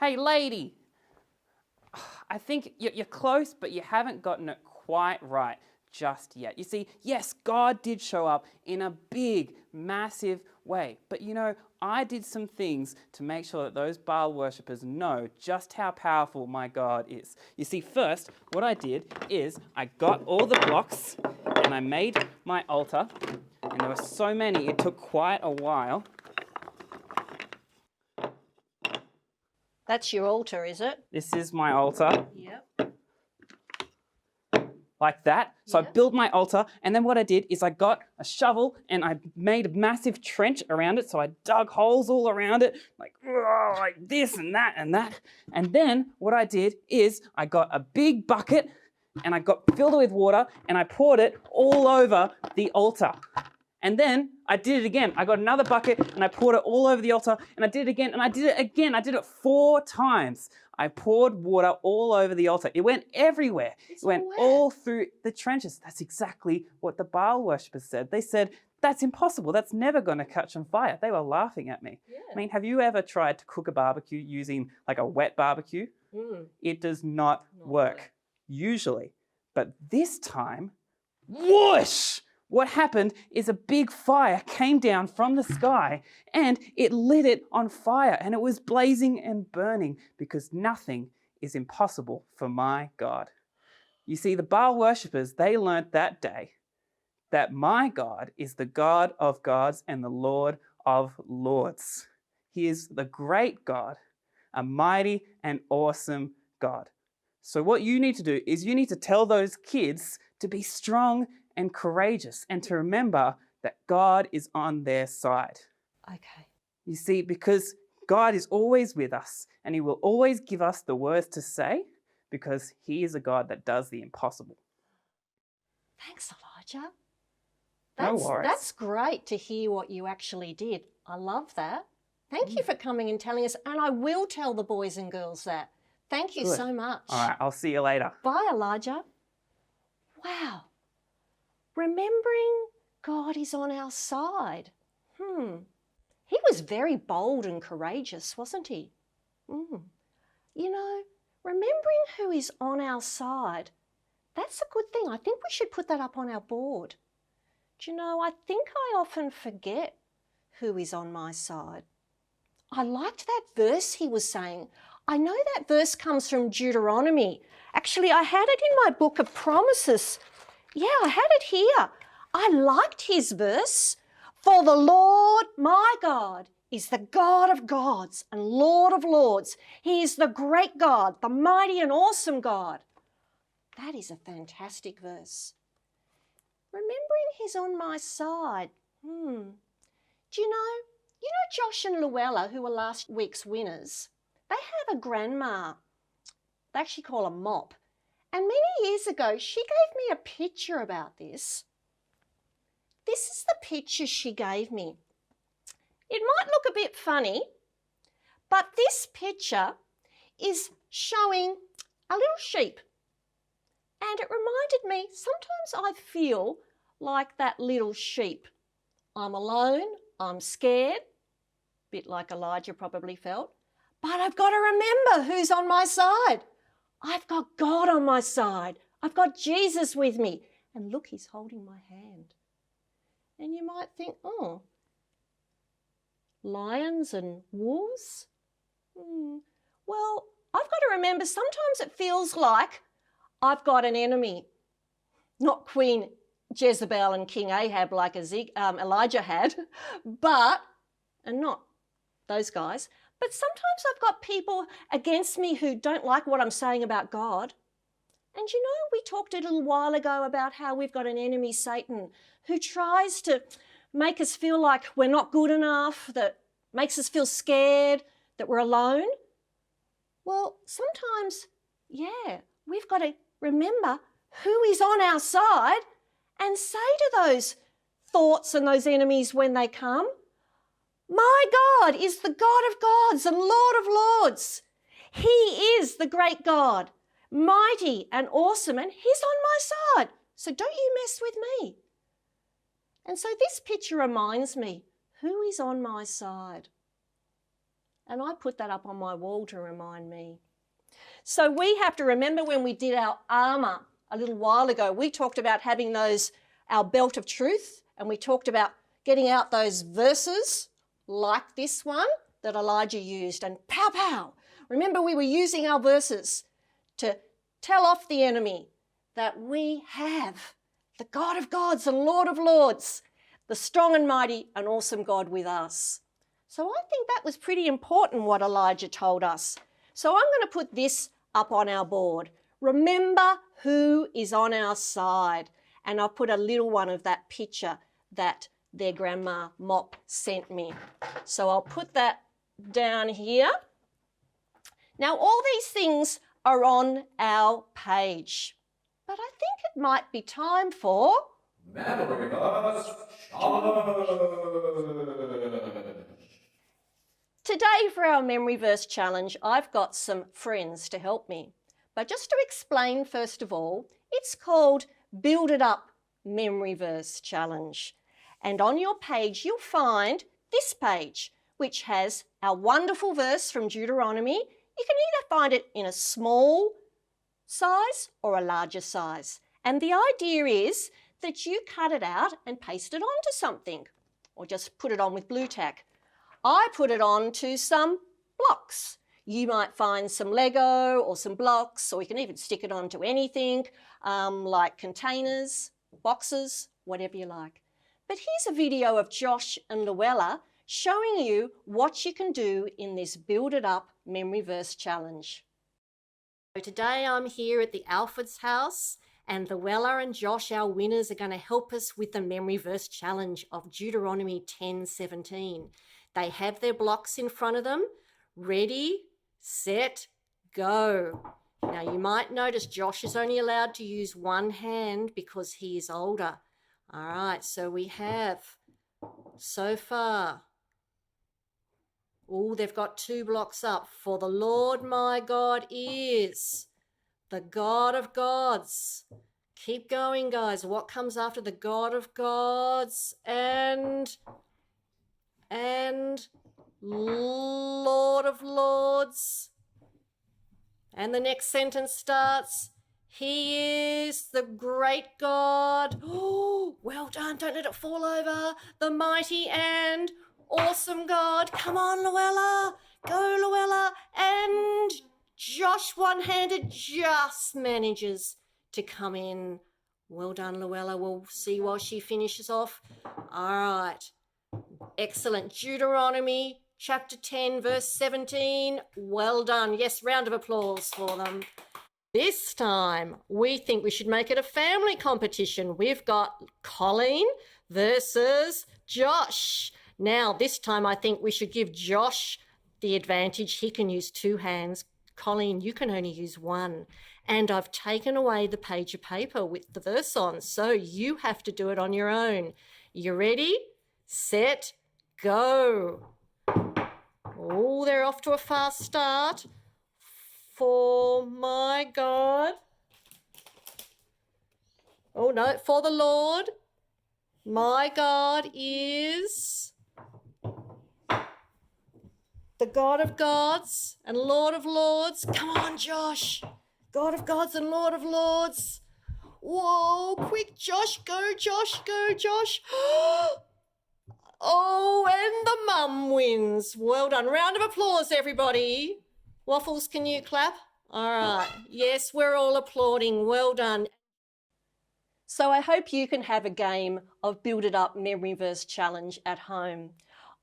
Hey, lady, I think you're close, but you haven't gotten it quite right just yet. You see, yes, God did show up in a big, massive way. But I did some things to make sure that those Baal worshippers know just how powerful my God is. You see, first, what I did is I got all the blocks and I made my altar. And there were so many, it took quite a while. That's your altar, is it? This is my altar. Yep. Like that. So I Yeah. built my altar, and then what I did is I got a shovel and I made a massive trench around it. So I dug holes all around it, like this and that and that. And then what I did is I got a big bucket and I filled it with water and I poured it all over the altar. And then I did it again. I got another bucket and I poured it all over the altar, and I did it again and I did it again. I did it 4 times. I poured water all over the altar. It went everywhere. It went all through the trenches. That's exactly what the Baal worshippers said. They said, that's impossible. That's never going to catch on fire. They were laughing at me. Yeah. I mean, have you ever tried to cook a barbecue using like a wet barbecue? It does not work, usually. But this time, whoosh! What happened is a big fire came down from the sky and it lit it on fire, and it was blazing and burning because nothing is impossible for my God. You see, the Baal worshippers, they learnt that day that my God is the God of gods and the Lord of lords. He is the great God, a mighty and awesome God. So what you need to do is you need to tell those kids to be strong and courageous and to remember that God is on their side. Okay. You see, because God is always with us and he will always give us the words to say because he is a God that does the impossible. Thanks, Elijah. No worries. That's great to hear what you actually did. I love that. Thank you for coming and telling us, and I will tell the boys and girls that. Thank you so much. All right, I'll see you later. Bye, Elijah. Wow. Remembering God is on our side. He was very bold and courageous, wasn't he? Remembering who is on our side, that's a good thing. I think we should put that up on our board. Do you know, I think I often forget who is on my side. I liked that verse he was saying. I know that verse comes from Deuteronomy. Actually, I had it in my book of promises. Yeah, I had it here. I liked his verse. For the Lord, my God, is the God of gods and Lord of lords. He is the great God, the mighty and awesome God. That is a fantastic verse. Remembering he's on my side. Do you know Josh and Luella, who were last week's winners, they have a grandma. They actually call her Mop. And many years ago, she gave me a picture about this. This is the picture she gave me. It might look a bit funny, but this picture is showing a little sheep. And it reminded me, sometimes I feel like that little sheep. I'm alone, I'm scared, a bit like Elijah probably felt, but I've got to remember who's on my side. I've got God on my side. I've got Jesus with me. And look, he's holding my hand. And you might think, oh, lions and wolves? Well, I've got to remember sometimes it feels like I've got an enemy. Not Queen Jezebel and King Ahab like Elijah had, and not those guys. But sometimes I've got people against me who don't like what I'm saying about God. And we talked a little while ago about how we've got an enemy, Satan, who tries to make us feel like we're not good enough, that makes us feel scared, that we're alone. Well, sometimes, we've got to remember who is on our side and say to those thoughts and those enemies when they come, my God is the God of gods and Lord of lords. He is the great God, mighty and awesome, and he's on my side. So don't you mess with me. And so this picture reminds me who is on my side. And I put that up on my wall to remind me. So we have to remember when we did our armour a little while ago, we talked about having our belt of truth, and we talked about getting out those verses like this one that Elijah used, and pow, pow. Remember, we were using our verses to tell off the enemy that we have the God of gods and Lord of lords, the strong and mighty and awesome God with us. So I think that was pretty important what Elijah told us. So I'm going to put this up on our board. Remember who is on our side. And I'll put a little one of that picture that their grandma Mop sent me. So I'll put that down here. Now all these things are on our page, but I think it might be time for Memory Verse Challenge. Today for our Memory Verse Challenge, I've got some friends to help me. But just to explain first of all, it's called Build It Up Memory Verse Challenge. And on your page you'll find this page, which has our wonderful verse from Deuteronomy. You can either find it in a small size or a larger size. And the idea is that you cut it out and paste it onto something, or just put it on with blue tack. I put it on to some blocks. You might find some Lego or some blocks, or you can even stick it onto anything like containers, boxes, whatever you like. But here's a video of Josh and Luella showing you what you can do in this Build It Up Memory Verse Challenge. So today I'm here at the Alford's house, and Luella and Josh, our winners, are going to help us with the Memory Verse Challenge of Deuteronomy 10:17. They have their blocks in front of them. Ready, set, go. Now you might notice Josh is only allowed to use one hand because he is older. All right, so we have so far. Oh, they've got 2 blocks up. For the Lord my God is the God of gods. Keep going, guys. What comes after the God of gods and Lord of lords? And the next sentence starts, He is the great God. Oh, well done. Don't let it fall over. The mighty and awesome God. Come on, Luella. Go, Luella. And Josh, one-handed, just manages to come in. Well done, Luella. We'll see while she finishes off. All right. Excellent. Deuteronomy chapter 10, verse 17. Well done. Yes, round of applause for them. This time, we think we should make it a family competition. We've got Colleen versus Josh. Now, this time I think we should give Josh the advantage. He can use 2 hands. Colleen, you can only use 1. And I've taken away the page of paper with the verse on, so you have to do it on your own. You ready? Set, go. Oh, they're off to a fast start. For my God. Oh, no, for the Lord. My God is the God of gods and Lord of lords. Come on, Josh. God of gods and Lord of lords. Whoa, quick, Josh. Go, Josh. Go, Josh. Oh, and the mum wins. Well done. Round of applause, everybody. Waffles, can you clap? All right. Yes, we're all applauding. Well done. So I hope you can have a game of Build It Up Memory Verse Challenge at home.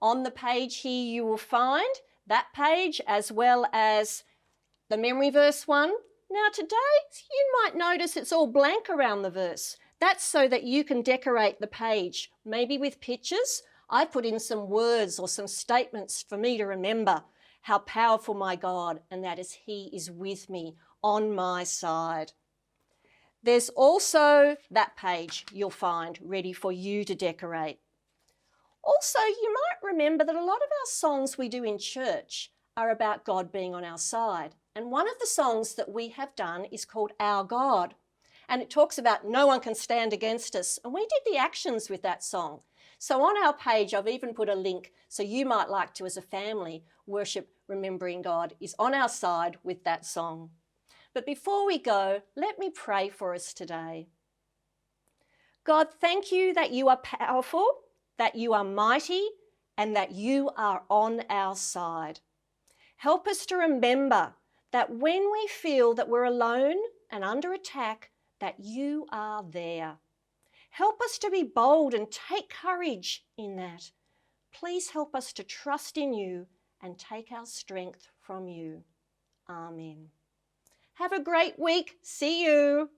On the page here you will find that page as well as the memory verse one. Now today you might notice it's all blank around the verse. That's so that you can decorate the page, maybe with pictures. I put in some words or some statements for me to remember how powerful my God, and that is He is with me on my side. There's also that page you'll find ready for you to decorate. Also, you might remember that a lot of our songs we do in church are about God being on our side. And one of the songs that we have done is called Our God. And it talks about no one can stand against us. And we did the actions with that song. So on our page, I've even put a link so you might like to, as a family, worship remembering God is on our side with that song. But before we go, let me pray for us today. God, thank you that you are powerful, that you are mighty, and that you are on our side. Help us to remember that when we feel that we're alone and under attack, that you are there. Help us to be bold and take courage in that. Please help us to trust in you and take our strength from you. Amen. Have a great week. See you.